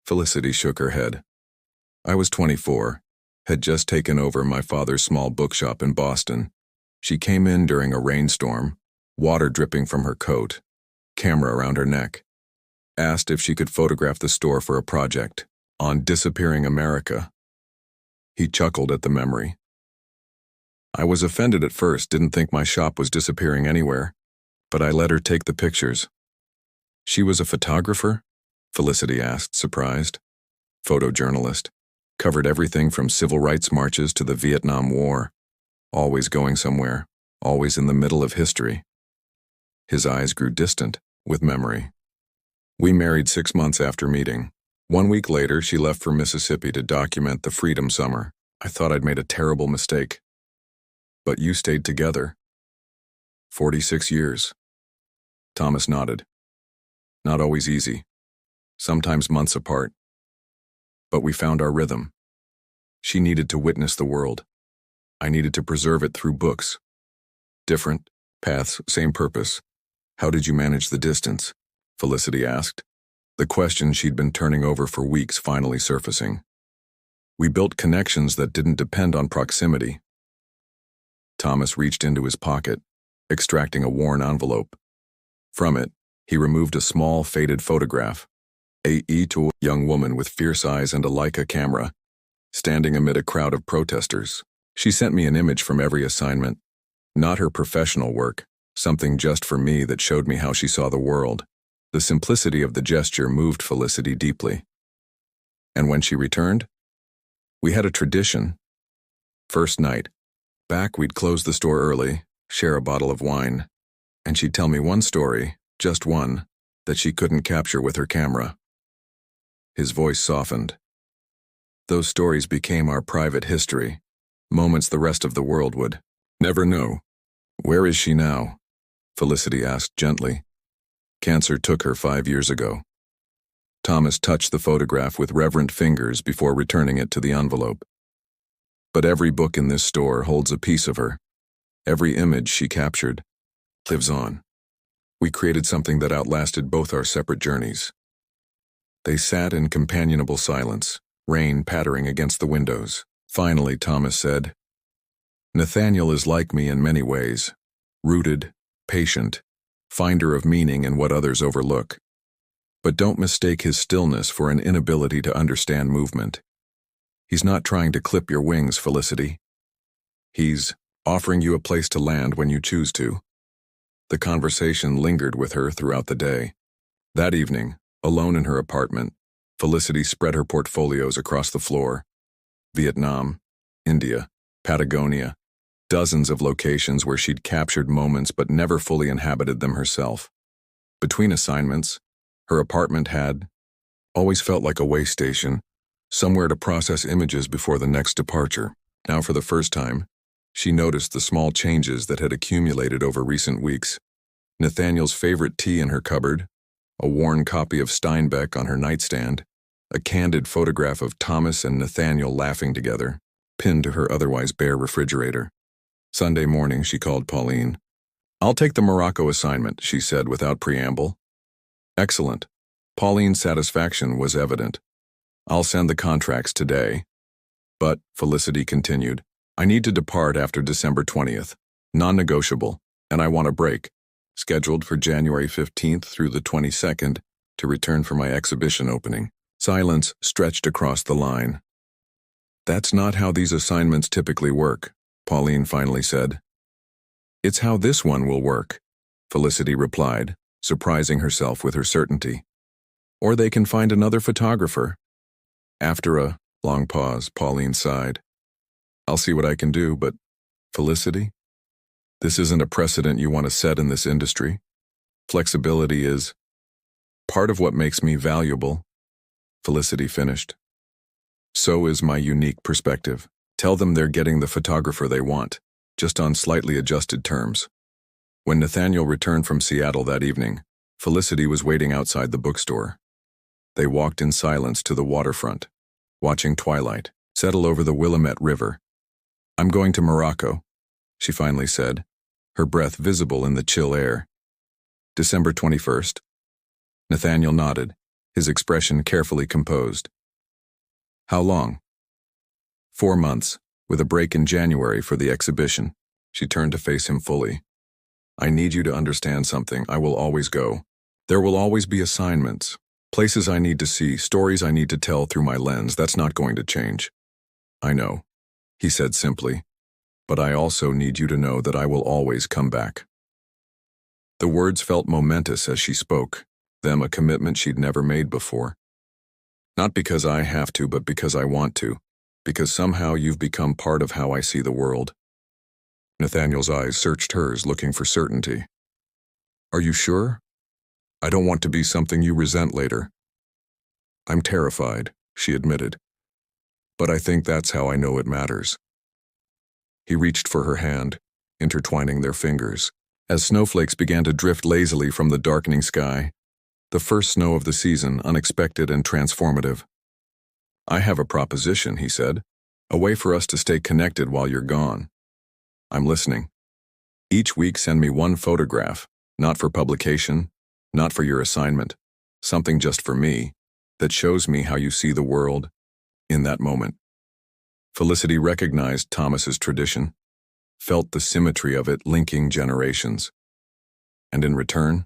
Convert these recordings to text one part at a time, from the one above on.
Felicity shook her head. I was 24, had just taken over my father's small bookshop in Boston. She came in during a rainstorm, water dripping from her coat, camera around her neck. Asked if she could photograph the store for a project on disappearing America. He chuckled at the memory. I was offended at first, didn't think my shop was disappearing anywhere, but I let her take the pictures. She was a photographer? Felicity asked, surprised. Photojournalist. Covered everything from civil rights marches to the Vietnam War. Always going somewhere, always in the middle of history. His eyes grew distant, with memory. We married 6 months after meeting. 1 week later, she left for Mississippi to document the Freedom Summer. I thought I'd made a terrible mistake. But you stayed together. 46 years. Thomas nodded. Not always easy. Sometimes months apart. But we found our rhythm. She needed to witness the world. I needed to preserve it through books. Different paths, same purpose. How did you manage the distance? Felicity asked. The question she'd been turning over for weeks finally surfacing. We built connections that didn't depend on proximity. Thomas reached into his pocket, extracting a worn envelope. From it, he removed a small, faded photograph. To a young woman with fierce eyes and a Leica camera, standing amid a crowd of protesters. She sent me an image from every assignment. Not her professional work, something just for me that showed me how she saw the world. The simplicity of the gesture moved Felicity deeply. And when she returned, we had a tradition. First night, back we'd close the store early, share a bottle of wine, and she'd tell me one story, just one, that she couldn't capture with her camera. His voice softened. Those stories became our private history, moments the rest of the world would never know. Where is she now? Felicity asked gently. Cancer took her 5 years ago. Thomas touched the photograph with reverent fingers before returning it to the envelope. But every book in this store holds a piece of her. Every image she captured lives on. We created something that outlasted both our separate journeys. They sat in companionable silence, rain pattering against the windows. Finally, Thomas said, Nathaniel is like me in many ways, rooted, patient, finder of meaning in what others overlook. But don't mistake his stillness for an inability to understand movement. He's not trying to clip your wings, Felicity. He's offering you a place to land when you choose to. The conversation lingered with her throughout the day. That evening, alone in her apartment, Felicity spread her portfolios across the floor. Vietnam, India, Patagonia, dozens of locations where she'd captured moments but never fully inhabited them herself. Between assignments, her apartment had always felt like a way station, somewhere to process images before the next departure. Now for the first time, she noticed the small changes that had accumulated over recent weeks. Nathaniel's favorite tea in her cupboard, a worn copy of Steinbeck on her nightstand, a candid photograph of Thomas and Nathaniel laughing together, pinned to her otherwise bare refrigerator. Sunday morning, she called Pauline. I'll take the Morocco assignment, she said without preamble. Excellent. Pauline's satisfaction was evident. I'll send the contracts today. But, Felicity continued, I need to depart after December 20th. Non-negotiable, and I want a break. Scheduled for January 15th through the 22nd to return for my exhibition opening. Silence stretched across the line. That's not how these assignments typically work, Pauline finally said. It's how this one will work, Felicity replied, surprising herself with her certainty. Or they can find another photographer. After a long pause, Pauline sighed. I'll see what I can do, but, Felicity, this isn't a precedent you want to set in this industry. Flexibility is part of what makes me valuable, Felicity finished. So is my unique perspective. Tell them they're getting the photographer they want, just on slightly adjusted terms. When Nathaniel returned from Seattle that evening, Felicity was waiting outside the bookstore. They walked in silence to the waterfront, watching twilight settle over the Willamette River. I'm going to Morocco, she finally said, her breath visible in the chill air. December 21st. Nathaniel nodded. his expression carefully composed. How long? 4 months, with a break in January for the exhibition. She turned to face him fully. I need you to understand something. I will always go. There will always be assignments, places I need to see, stories I need to tell through my lens. That's not going to change. I know, he said simply, but I also need you to know that I will always come back. The words felt momentous as she spoke, them a commitment she'd never made before. Not because I have to, but because I want to, because somehow you've become part of how I see the world. Nathaniel's eyes searched hers, looking for certainty. Are you sure? I don't want to be something you resent later. I'm terrified, she admitted. But I think that's how I know it matters. He reached for her hand, intertwining their fingers. As snowflakes began to drift lazily from the darkening sky, the first snow of the season, unexpected and transformative. I have a proposition, he said, a way for us to stay connected while you're gone. I'm listening. Each week send me one photograph, not for publication, not for your assignment, something just for me, that shows me how you see the world in that moment. Felicity recognized Thomas's tradition, felt the symmetry of it linking generations. And in return,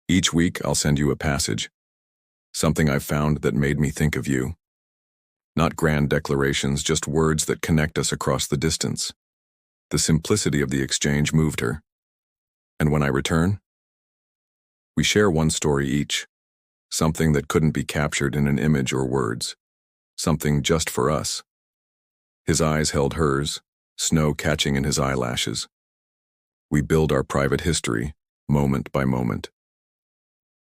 each week I'll send you a passage, something I've found that made me think of you. Not grand declarations, just words that connect us across the distance. The simplicity of the exchange moved her. And when I return, we share one story each, something that couldn't be captured in an image or words, something just for us. His eyes held hers, snow catching in his eyelashes. We build our private history, moment by moment.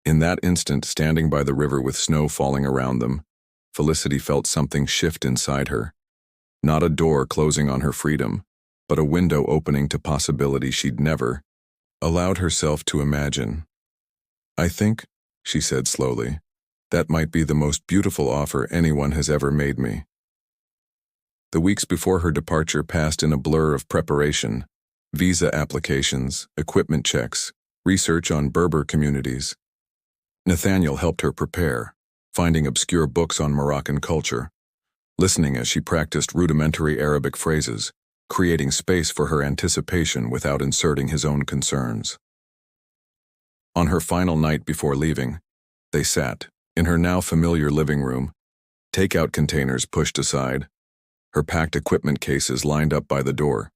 In that instant, standing by the river with snow falling around them, Felicity felt something shift inside her. Not a door closing on her freedom, but a window opening to possibility she'd never allowed herself to imagine. I think, she said slowly, that might be the most beautiful offer anyone has ever made me. The weeks before her departure passed in a blur of preparation, visa applications, equipment checks, research on Berber communities. Nathaniel helped her prepare, finding obscure books on Moroccan culture, listening as she practiced rudimentary Arabic phrases, creating space for her anticipation without inserting his own concerns. On her final night before leaving, they sat, in her now familiar living room, takeout containers pushed aside, her packed equipment cases lined up by the door.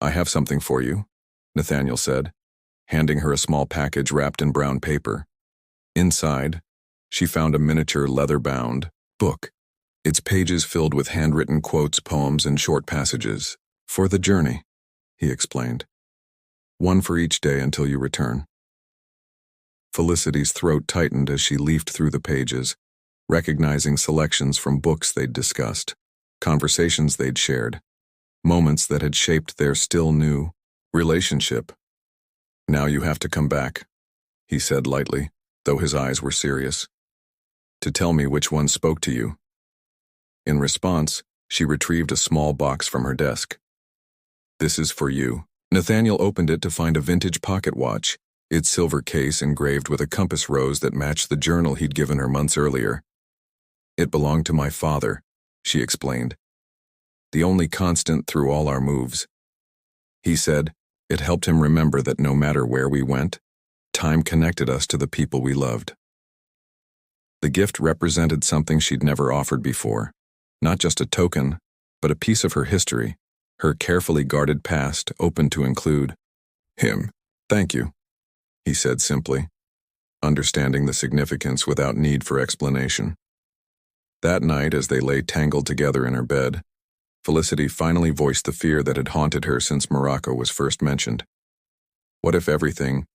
I have something for you, Nathaniel said, handing her a small package wrapped in brown paper. Inside, she found a miniature leather-bound book, its pages filled with handwritten quotes, poems, and short passages. For the journey, he explained. One for each day until you return. Felicity's throat tightened as she leafed through the pages, recognizing selections from books they'd discussed, conversations they'd shared, moments that had shaped their still new relationship. Now you have to come back, he said lightly, though his eyes were serious, to tell me which one spoke to you. In response, she retrieved a small box from her desk. This is for you. Nathaniel opened it to find a vintage pocket watch, its silver case engraved with a compass rose that matched the journal he'd given her months earlier. It belonged to my father, she explained. The only constant through all our moves. He said it helped him remember that no matter where we went, time connected us to the people we loved. The gift represented something she'd never offered before. Not just a token, but a piece of her history, her carefully guarded past, open to include him. Thank you, he said simply, understanding the significance without need for explanation. That night, as they lay tangled together in her bed, Felicity finally voiced the fear that had haunted her since Morocco was first mentioned. What if everything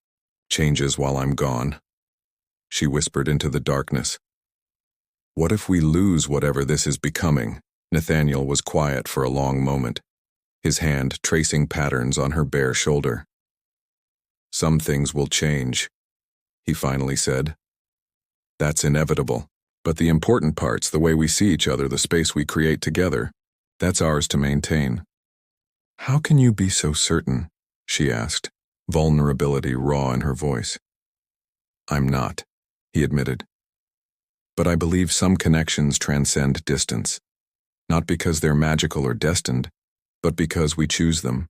changes while I'm gone? She whispered into the darkness. What if we lose whatever this is becoming? Nathaniel was quiet for a long moment, his hand tracing patterns on her bare shoulder. Some things will change, he finally said. That's inevitable. But the important parts, the way we see each other, the space we create together, that's ours to maintain. How can you be so certain? She asked, vulnerability raw in her voice. I'm not, he admitted. But I believe some connections transcend distance, not because they're magical or destined, but because we choose them,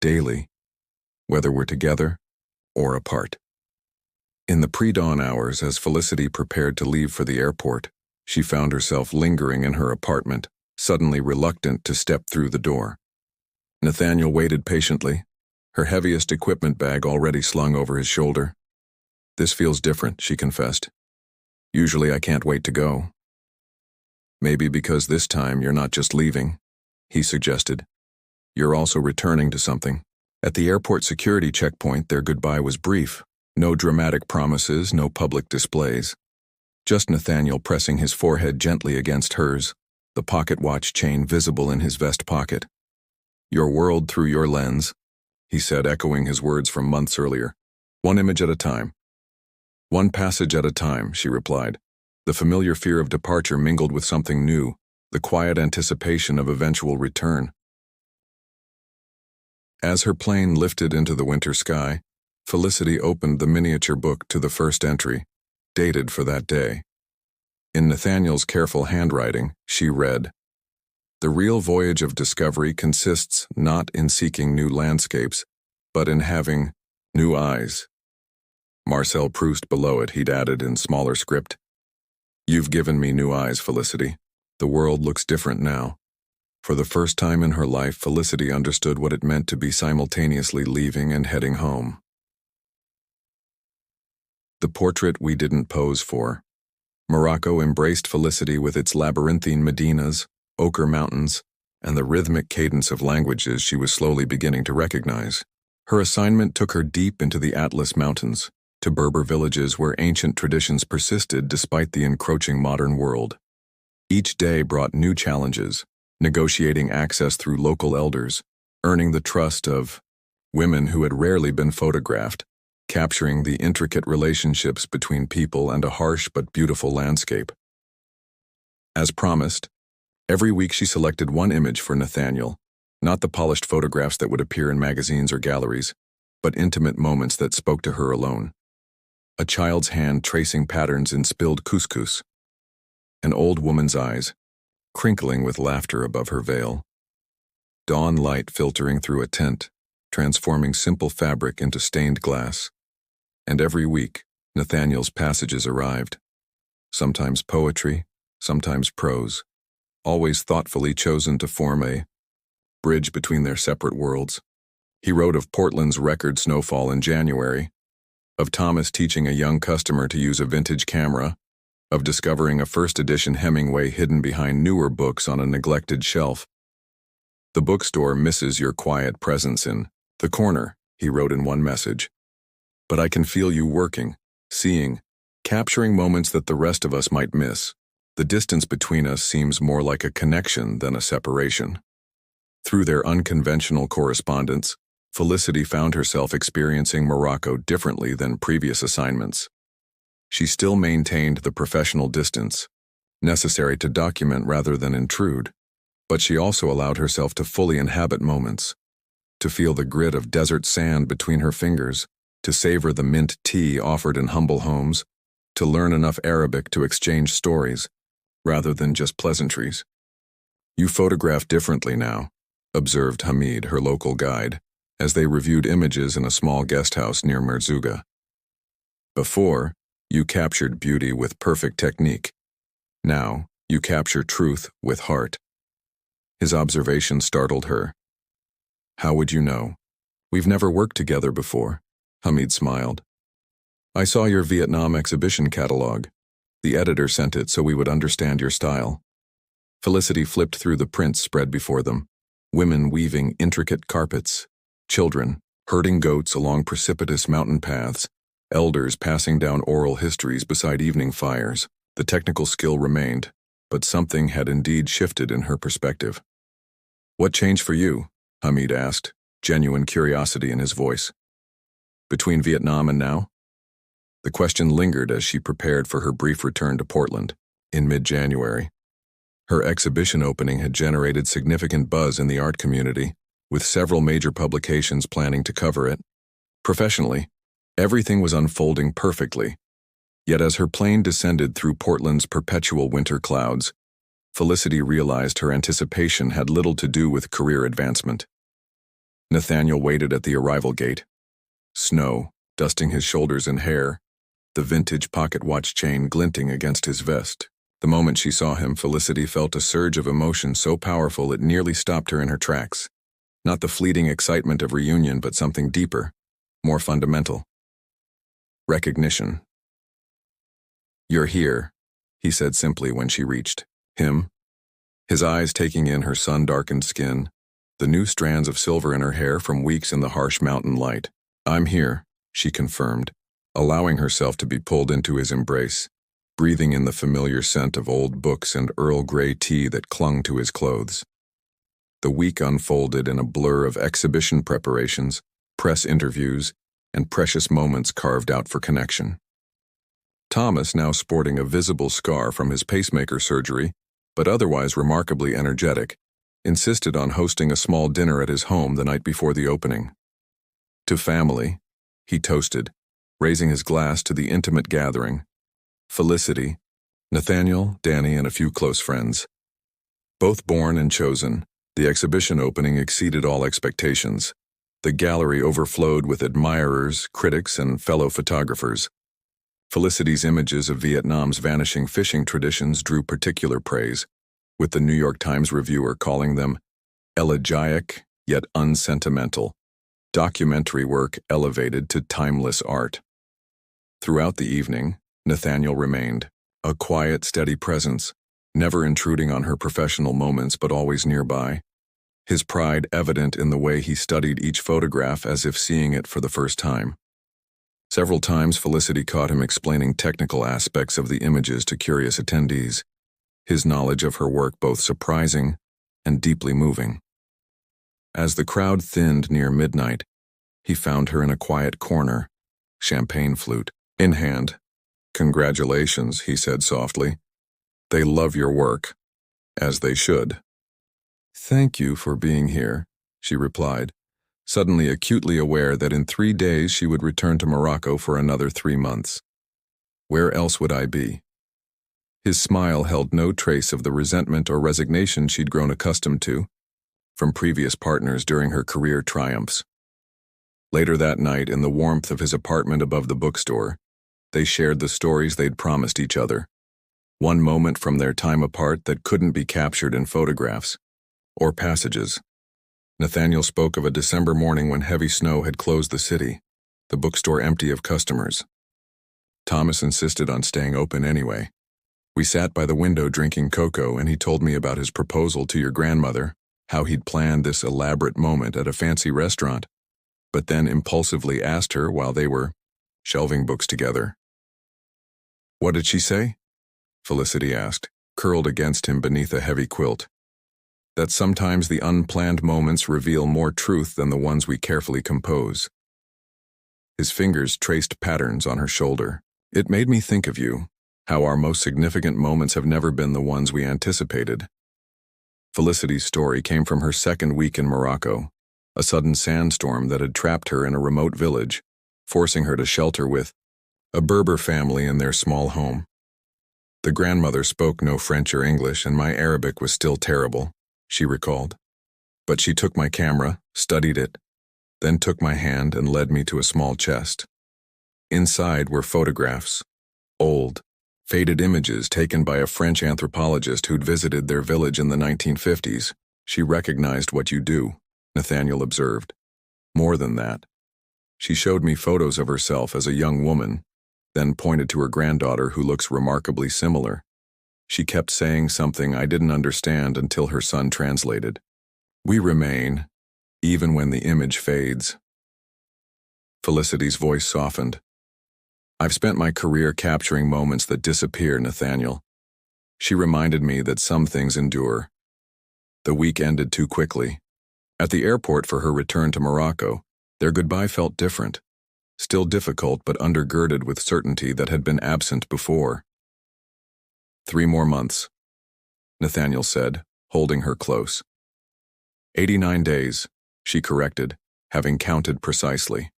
daily, whether we're together or apart. In the pre-dawn hours, as Felicity prepared to leave for the airport, she found herself lingering in her apartment, suddenly reluctant to step through the door. Nathaniel waited patiently, her heaviest equipment bag already slung over his shoulder. "This feels different," she confessed. "Usually I can't wait to go." "Maybe because this time you're not just leaving," he suggested. "You're also returning to something." At the airport security checkpoint, their goodbye was brief. No dramatic promises, no public displays. Just Nathaniel pressing his forehead gently against hers, the pocket watch chain visible in his vest pocket. "Your world through your lens," he said, echoing his words from months earlier. "One image at a time." "One passage at a time," she replied. The familiar fear of departure mingled with something new, the quiet anticipation of eventual return. As her plane lifted into the winter sky, Felicity opened the miniature book to the first entry, dated for that day. In Nathaniel's careful handwriting, she read, "The real voyage of discovery consists not in seeking new landscapes, but in having new eyes." Marcel Proust below it, he'd added in smaller script, "You've given me new eyes, Felicity. The world looks different now." For the first time in her life, Felicity understood what it meant to be simultaneously leaving and heading home. The portrait we didn't pose for. Morocco embraced Felicity with its labyrinthine medinas, ochre mountains, and the rhythmic cadence of languages she was slowly beginning to recognize. Her assignment took her deep into the Atlas Mountains, to Berber villages where ancient traditions persisted despite the encroaching modern world. Each day brought new challenges, negotiating access through local elders, earning the trust of women who had rarely been photographed, capturing the intricate relationships between people and a harsh but beautiful landscape. As promised, every week she selected one image for Nathaniel, not the polished photographs that would appear in magazines or galleries, but intimate moments that spoke to her alone. A child's hand tracing patterns in spilled couscous. An old woman's eyes, crinkling with laughter above her veil. Dawn light filtering through a tent, transforming simple fabric into stained glass. And every week, Nathaniel's passages arrived. Sometimes poetry, sometimes prose, always thoughtfully chosen to form a bridge between their separate worlds. He wrote of Portland's record snowfall in January, of Thomas teaching a young customer to use a vintage camera, of discovering a first-edition Hemingway hidden behind newer books on a neglected shelf. "The bookstore misses your quiet presence in the corner," he wrote in one message. "But I can feel you working, seeing, capturing moments that the rest of us might miss. The distance between us seems more like a connection than a separation." Through their unconventional correspondence, Felicity found herself experiencing Morocco differently than previous assignments. She still maintained the professional distance, necessary to document rather than intrude, but she also allowed herself to fully inhabit moments, to feel the grit of desert sand between her fingers, to savor the mint tea offered in humble homes, to learn enough Arabic to exchange stories, rather than just pleasantries. "You photograph differently now," observed Hamid, her local guide, as they reviewed images in a small guest house near Merzouga. "Before, you captured beauty with perfect technique. Now, you capture truth with heart." His observation startled her. "How would you know? We've never worked together before." Hamid smiled. "I saw your Vietnam exhibition catalog. The editor sent it so we would understand your style." Felicity flipped through the prints spread before them. Women weaving intricate carpets, children herding goats along precipitous mountain paths, elders passing down oral histories beside evening fires. The technical skill remained, but something had indeed shifted in her perspective. "What changed for you?" Hamid asked, genuine curiosity in his voice. "Between Vietnam and now?" The question lingered as she prepared for her brief return to Portland, in mid-January. Her exhibition opening had generated significant buzz in the art community, with several major publications planning to cover it. Professionally, everything was unfolding perfectly. Yet as her plane descended through Portland's perpetual winter clouds, Felicity realized her anticipation had little to do with career advancement. Nathaniel waited at the arrival gate. Snow, dusting his shoulders and hair, the vintage pocket watch chain glinting against his vest. The moment she saw him, Felicity felt a surge of emotion so powerful it nearly stopped her in her tracks. Not the fleeting excitement of reunion, but something deeper, more fundamental. Recognition. "You're here," he said simply when she reached him, his eyes taking in her sun-darkened skin, the new strands of silver in her hair from weeks in the harsh mountain light. "I'm here," she confirmed, allowing herself to be pulled into his embrace, breathing in the familiar scent of old books and Earl Grey tea that clung to his clothes. The week unfolded in a blur of exhibition preparations, press interviews, and precious moments carved out for connection. Thomas, now sporting a visible scar from his pacemaker surgery, but otherwise remarkably energetic, insisted on hosting a small dinner at his home the night before the opening. "To family," he toasted, raising his glass to the intimate gathering. Felicity, Nathaniel, Danny, and a few close friends. Both born and chosen, the exhibition opening exceeded all expectations. The gallery overflowed with admirers, critics, and fellow photographers. Felicity's images of Vietnam's vanishing fishing traditions drew particular praise, with the New York Times reviewer calling them elegiac yet unsentimental, documentary work elevated to timeless art. Throughout the evening, Nathaniel remained, a quiet, steady presence, never intruding on her professional moments but always nearby, his pride evident in the way he studied each photograph as if seeing it for the first time. Several times Felicity caught him explaining technical aspects of the images to curious attendees, his knowledge of her work both surprising and deeply moving. As the crowd thinned near midnight, he found her in a quiet corner, champagne flute in hand. "Congratulations," he said softly. "They love your work, as they should." "Thank you for being here," she replied, suddenly acutely aware that in 3 days she would return to Morocco for another 3 months. Where else would I be? His smile held no trace of the resentment or resignation she'd grown accustomed to from previous partners during her career triumphs. Later that night, in the warmth of his apartment above the bookstore, they shared the stories they'd promised each other. One moment from their time apart that couldn't be captured in photographs or passages. Nathaniel spoke of a December morning when heavy snow had closed the city, the bookstore empty of customers. Thomas insisted on staying open anyway. "We sat by the window drinking cocoa, and he told me about his proposal to your grandmother, how he'd planned this elaborate moment at a fancy restaurant, but then impulsively asked her while they were shelving books together." "What did she say?" Felicity asked, curled against him beneath a heavy quilt. "That sometimes the unplanned moments reveal more truth than the ones we carefully compose." His fingers traced patterns on her shoulder. "It made me think of you, how our most significant moments have never been the ones we anticipated." Felicity's story came from her second week in Morocco, a sudden sandstorm that had trapped her in a remote village, forcing her to shelter with a Berber family in their small home. "The grandmother spoke no French or English, and my Arabic was still terrible," she recalled. "But she took my camera, studied it, then took my hand and led me to a small chest. Inside were photographs, old, faded images taken by a French anthropologist who'd visited their village in the 1950s. She recognized what you do," Nathaniel observed. "More than that. She showed me photos of herself as a young woman, then pointed to her granddaughter who looks remarkably similar. She kept saying something I didn't understand until her son translated. We remain, even when the image fades." Felicity's voice softened. "I've spent my career capturing moments that disappear, Nathaniel." She reminded me that some things endure. The week ended too quickly. At the airport for her return to Morocco, their goodbye felt different, still difficult but undergirded with certainty that had been absent before. 3 more months, Nathaniel said, holding her close. 89 days, she corrected, having counted precisely.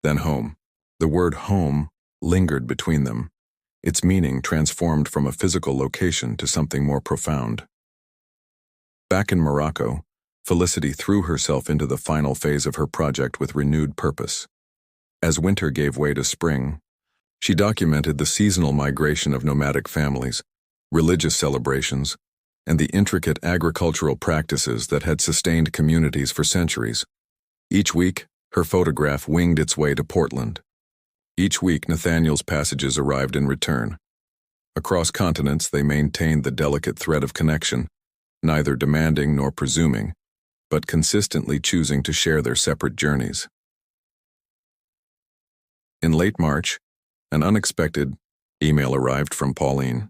Then home. The word home lingered between them, its meaning transformed from a physical location to something more profound. Back in Morocco, Felicity threw herself into the final phase of her project with renewed purpose. As winter gave way to spring, she documented the seasonal migration of nomadic families, religious celebrations, and the intricate agricultural practices that had sustained communities for centuries. Each week, her photograph winged its way to Portland. Each week, Nathaniel's passages arrived in return. Across continents, they maintained the delicate thread of connection, neither demanding nor presuming, but consistently choosing to share their separate journeys. In late March, an unexpected email arrived from Pauline.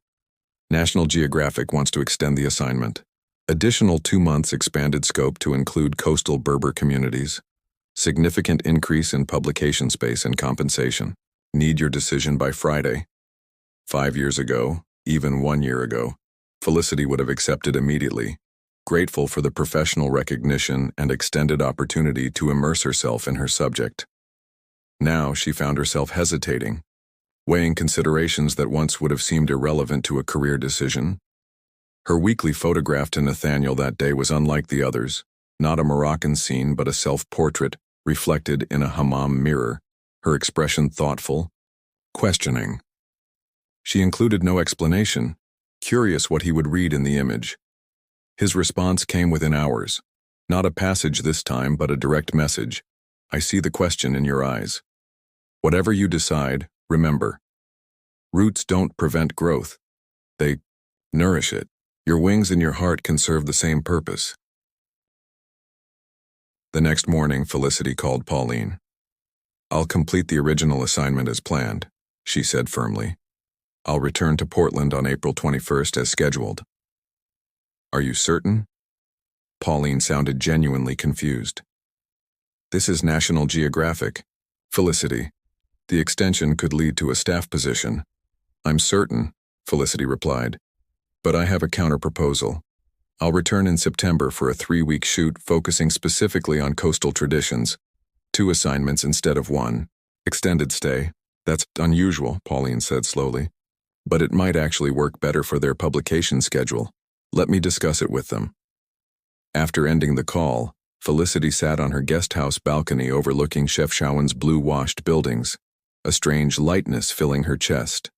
National Geographic wants to extend the assignment. Additional 2 months expanded scope to include coastal Berber communities. Significant increase in publication space and compensation. Need your decision by Friday. 5 years ago, even 1 year ago, Felicity would have accepted immediately, grateful for the professional recognition and extended opportunity to immerse herself in her subject. Now she found herself hesitating, weighing considerations that once would have seemed irrelevant to a career decision. Her weekly photograph to Nathaniel that day was unlike the others, not a Moroccan scene but a self-portrait reflected in a hammam mirror, her expression thoughtful, questioning. She included no explanation, curious what he would read in the image. His response came within hours, not a passage this time but a direct message. I see the question in your eyes. Whatever you decide, remember, roots don't prevent growth. They nourish it. Your wings and your heart can serve the same purpose. The next morning, Felicity called Pauline. I'll complete the original assignment as planned, she said firmly. I'll return to Portland on April 21st as scheduled. Are you certain? Pauline sounded genuinely confused. This is National Geographic. Felicity, the extension could lead to a staff position. I'm certain, Felicity replied. But I have a counter-proposal. I'll return in September for a 3-week shoot focusing specifically on coastal traditions. 2 assignments instead of 1. Extended stay. That's unusual, Pauline said slowly. But it might actually work better for their publication schedule. Let me discuss it with them. After ending the call, Felicity sat on her guest house balcony overlooking Chefchaoun's blue-washed buildings, a strange lightness filling her chest.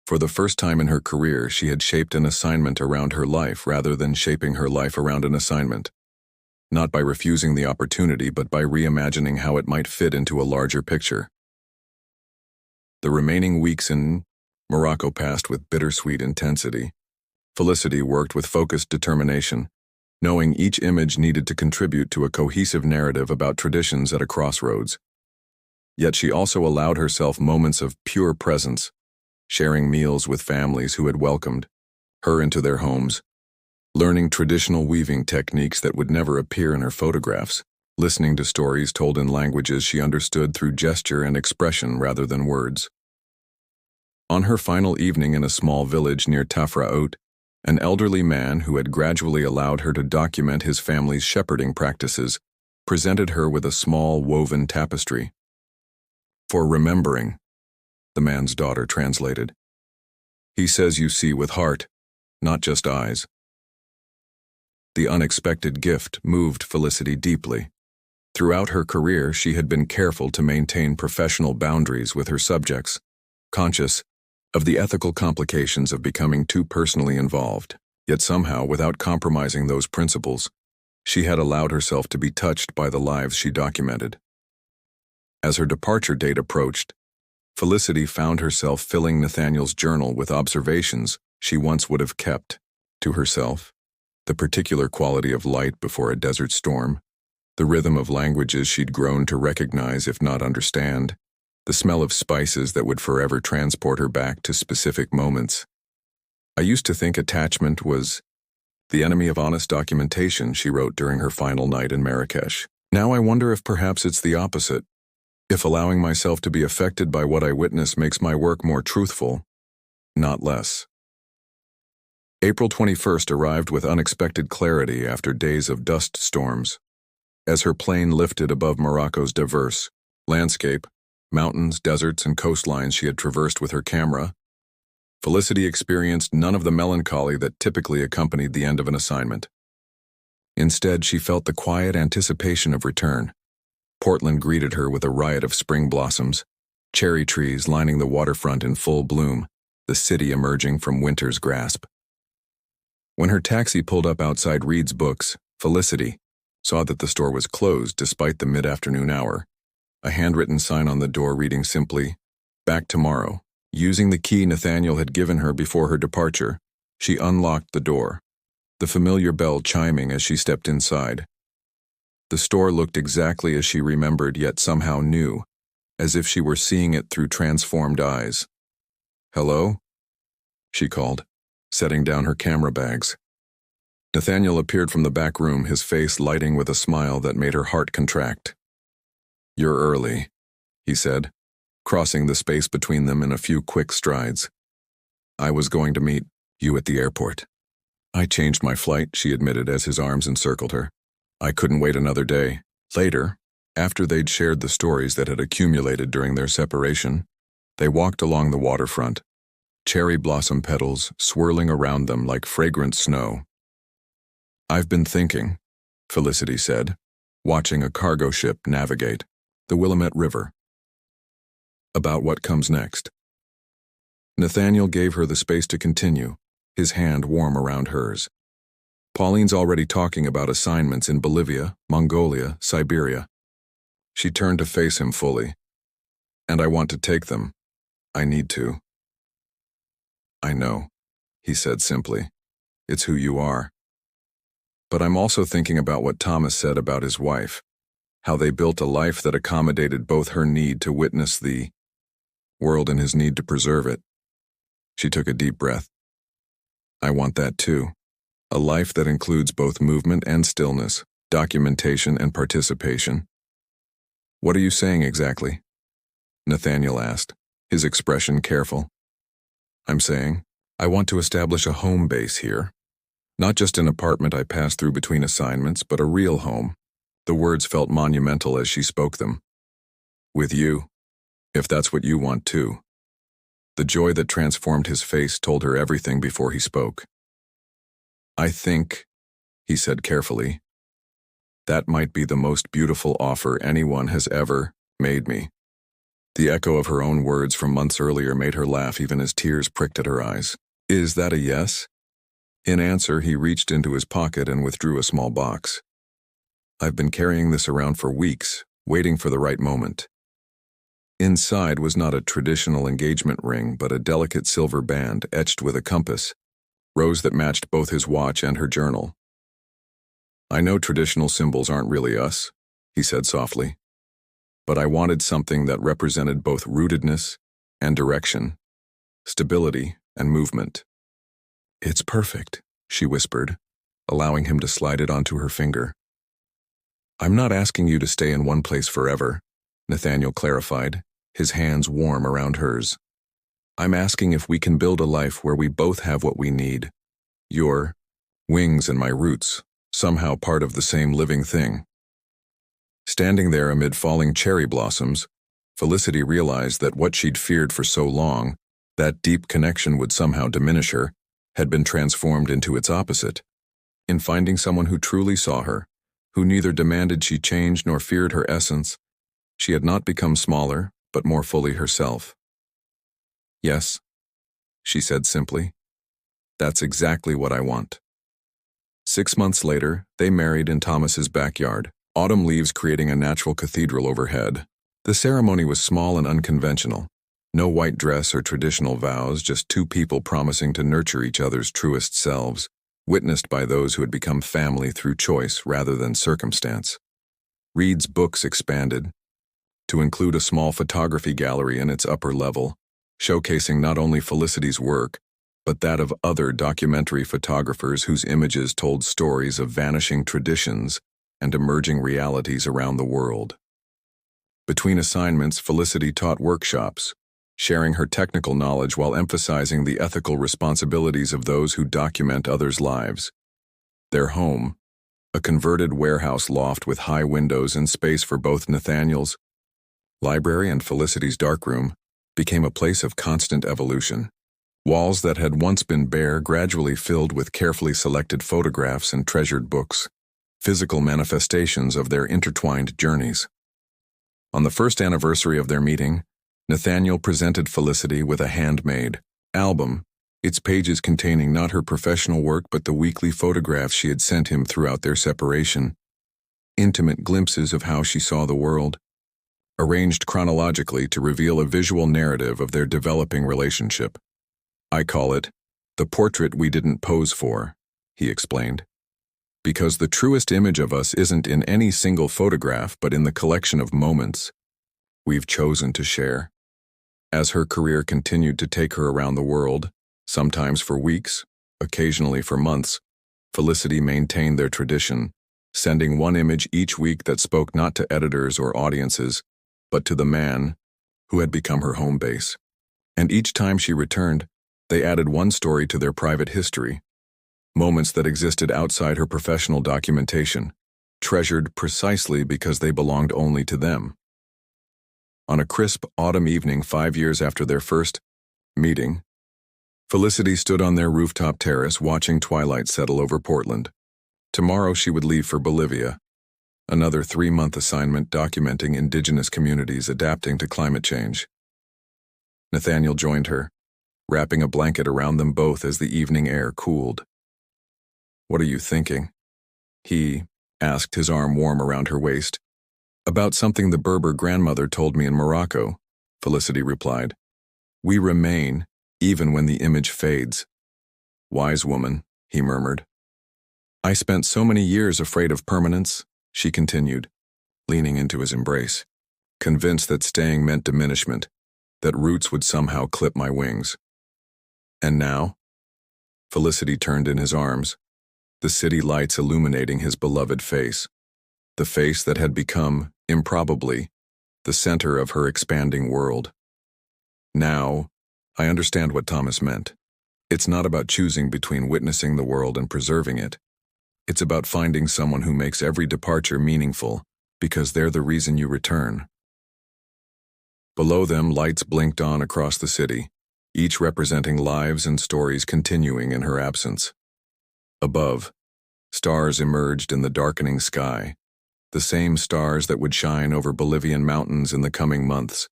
For the first time in her career, she had shaped an assignment around her life rather than shaping her life around an assignment. Not by refusing the opportunity, but by reimagining how it might fit into a larger picture. The remaining weeks in Morocco passed with bittersweet intensity. Felicity worked with focused determination, knowing each image needed to contribute to a cohesive narrative about traditions at a crossroads. Yet she also allowed herself moments of pure presence, sharing meals with families who had welcomed her into their homes, learning traditional weaving techniques that would never appear in her photographs, listening to stories told in languages she understood through gesture and expression rather than words. On her final evening in a small village near Tafraout, an elderly man who had gradually allowed her to document his family's shepherding practices presented her with a small woven tapestry. For remembering, the man's daughter translated. He says you see with heart, not just eyes. The unexpected gift moved Felicity deeply. Throughout her career, she had been careful to maintain professional boundaries with her subjects, conscious of the ethical complications of becoming too personally involved, yet somehow, without compromising those principles, she had allowed herself to be touched by the lives she documented. As her departure date approached, Felicity found herself filling Nathaniel's journal with observations she once would have kept to herself. The particular quality of light before a desert storm, the rhythm of languages she'd grown to recognize if not understand, the smell of spices that would forever transport her back to specific moments. I used to think attachment was the enemy of honest documentation, she wrote during her final night in Marrakesh. Now I wonder if perhaps it's the opposite. If allowing myself to be affected by what I witness makes my work more truthful, not less. April 21st arrived with unexpected clarity after days of dust storms. As her plane lifted above Morocco's diverse landscape, mountains, deserts, and coastlines she had traversed with her camera, Felicity experienced none of the melancholy that typically accompanied the end of an assignment. Instead, she felt the quiet anticipation of return. Portland greeted her with a riot of spring blossoms, cherry trees lining the waterfront in full bloom, the city emerging from winter's grasp. When her taxi pulled up outside Reed's Books, Felicity saw that the store was closed despite the mid-afternoon hour, a handwritten sign on the door reading simply, "Back tomorrow." Using the key Nathaniel had given her before her departure, she unlocked the door, the familiar bell chiming as she stepped inside. The store looked exactly as she remembered, yet somehow new, as if she were seeing it through transformed eyes. "Hello?" she called, setting down her camera bags. Nathaniel appeared from the back room, his face lighting with a smile that made her heart contract. "You're early," he said, crossing the space between them in a few quick strides. "I was going to meet you at the airport." "I changed my flight," she admitted as his arms encircled her. "I couldn't wait another day." Later, after they'd shared the stories that had accumulated during their separation, they walked along the waterfront, cherry blossom petals swirling around them like fragrant snow. "I've been thinking," Felicity said, watching a cargo ship navigate the Willamette River, "about what comes next." Nathaniel gave her the space to continue, his hand warm around hers. "Pauline's already talking about assignments in Bolivia, Mongolia, Siberia." She turned to face him fully. "And I want to take them. I need to." "I know," he said simply. "It's who you are. But I'm also thinking about what Thomas said about his wife, how they built a life that accommodated both her need to witness the world and his need to preserve it." She took a deep breath. "I want that too. A life that includes both movement and stillness, documentation and participation." "What are you saying exactly?" Nathaniel asked, his expression careful. "I'm saying, I want to establish a home base here. Not just an apartment I pass through between assignments, but a real home." The words felt monumental as she spoke them. "With you, if that's what you want too." The joy that transformed his face told her everything before he spoke. "I think," he said carefully, "that might be the most beautiful offer anyone has ever made me." The echo of her own words from months earlier made her laugh even as tears pricked at her eyes. "Is that a yes?" In answer, he reached into his pocket and withdrew a small box. "I've been carrying this around for weeks, waiting for the right moment." Inside was not a traditional engagement ring, but a delicate silver band etched with a compass, rows that matched both his watch and her journal. "I know traditional symbols aren't really us," he said softly, "but I wanted something that represented both rootedness and direction, stability and movement." "It's perfect," she whispered, allowing him to slide it onto her finger. "I'm not asking you to stay in one place forever," Nathaniel clarified, his hands warm around hers. "I'm asking if we can build a life where we both have what we need. Your wings and my roots, somehow part of the same living thing." Standing there amid falling cherry blossoms, Felicity realized that what she'd feared for so long, that deep connection would somehow diminish her, had been transformed into its opposite. In finding someone who truly saw her, who neither demanded she change nor feared her essence, she had not become smaller, but more fully herself. "Yes," she said simply. "That's exactly what I want." 6 months later, they married in Thomas's backyard, autumn leaves creating a natural cathedral overhead. The ceremony was small and unconventional. No white dress or traditional vows, just two people promising to nurture each other's truest selves, witnessed by those who had become family through choice rather than circumstance. Reed's Books expanded to include a small photography gallery in its upper level, showcasing not only Felicity's work, but that of other documentary photographers whose images told stories of vanishing traditions and emerging realities around the world. Between assignments, Felicity taught workshops, sharing her technical knowledge while emphasizing the ethical responsibilities of those who document others' lives. Their home, a converted warehouse loft with high windows and space for both Nathaniel's Library and Felicity's darkroom became a place of constant evolution. Walls that had once been bare gradually filled with carefully selected photographs and treasured books, physical manifestations of their intertwined journeys. On the first anniversary of their meeting, Nathaniel presented Felicity with a handmade album, its pages containing not her professional work but the weekly photographs she had sent him throughout their separation, intimate glimpses of how she saw the world, arranged chronologically to reveal a visual narrative of their developing relationship. "I call it the portrait we didn't pose for," he explained. "Because the truest image of us isn't in any single photograph but in the collection of moments we've chosen to share." As her career continued to take her around the world, sometimes for weeks, occasionally for months, Felicity maintained their tradition, sending one image each week that spoke not to editors or audiences, but to the man who had become her home base. And each time she returned, they added one story to their private history, moments that existed outside her professional documentation, treasured precisely because they belonged only to them. On a crisp autumn evening 5 years after their first meeting, Felicity stood on their rooftop terrace watching twilight settle over Portland. Tomorrow she would leave for Bolivia, another 3-month assignment documenting indigenous communities adapting to climate change. Nathaniel joined her, wrapping a blanket around them both as the evening air cooled. "What are you thinking?" he asked, his arm warm around her waist. "About something the Berber grandmother told me in Morocco," Felicity replied. "We remain, even when the image fades." "Wise woman," he murmured. "I spent so many years afraid of permanence," she continued, leaning into his embrace, convinced that staying meant diminishment, that roots would somehow clip my wings. "And now?" Felicity turned in his arms, the city lights illuminating his beloved face, the face that had become, improbably, the center of her expanding world. "Now, I understand what Thomas meant. It's not about choosing between witnessing the world and preserving it. It's about finding someone who makes every departure meaningful, because they're the reason you return." Below them, lights blinked on across the city, each representing lives and stories continuing in her absence. Above, stars emerged in the darkening sky, the same stars that would shine over Bolivian mountains in the coming months.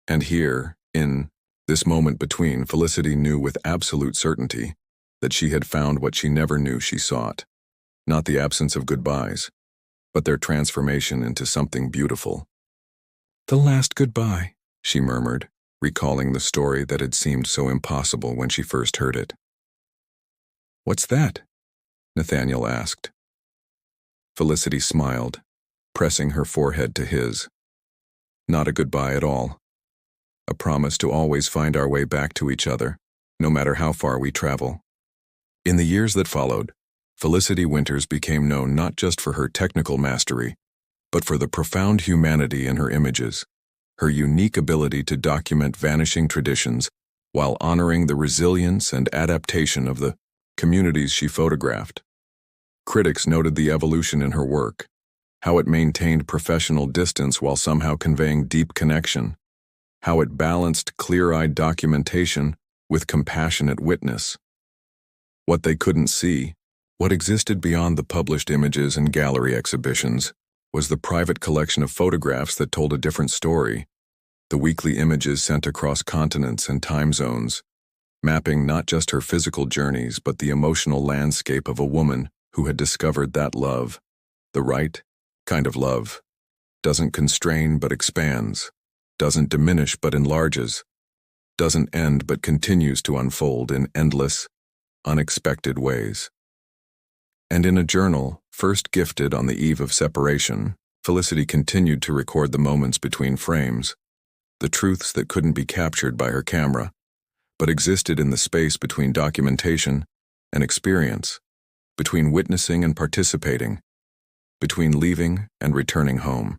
And here, in this moment between, Felicity knew with absolute certainty that she had found what she never knew she sought. Not the absence of goodbyes, but their transformation into something beautiful. "The last goodbye," she murmured, recalling the story that had seemed so impossible when she first heard it. "What's that?" Nathaniel asked. Felicity smiled, pressing her forehead to his. "Not a goodbye at all. A promise to always find our way back to each other, no matter how far we travel." In the years that followed, Felicity Winters became known not just for her technical mastery, but for the profound humanity in her images, her unique ability to document vanishing traditions while honoring the resilience and adaptation of the communities she photographed. Critics noted the evolution in her work, how it maintained professional distance while somehow conveying deep connection, how it balanced clear-eyed documentation with compassionate witness. What they couldn't see, what existed beyond the published images and gallery exhibitions, was the private collection of photographs that told a different story, the weekly images sent across continents and time zones, mapping not just her physical journeys but the emotional landscape of a woman who had discovered that love, the right kind of love, doesn't constrain but expands, doesn't diminish but enlarges, doesn't end but continues to unfold in endless, unexpected ways. And in a journal, first gifted on the eve of separation, Felicity continued to record the moments between frames, the truths that couldn't be captured by her camera, but existed in the space between documentation and experience, between witnessing and participating, between leaving and returning home.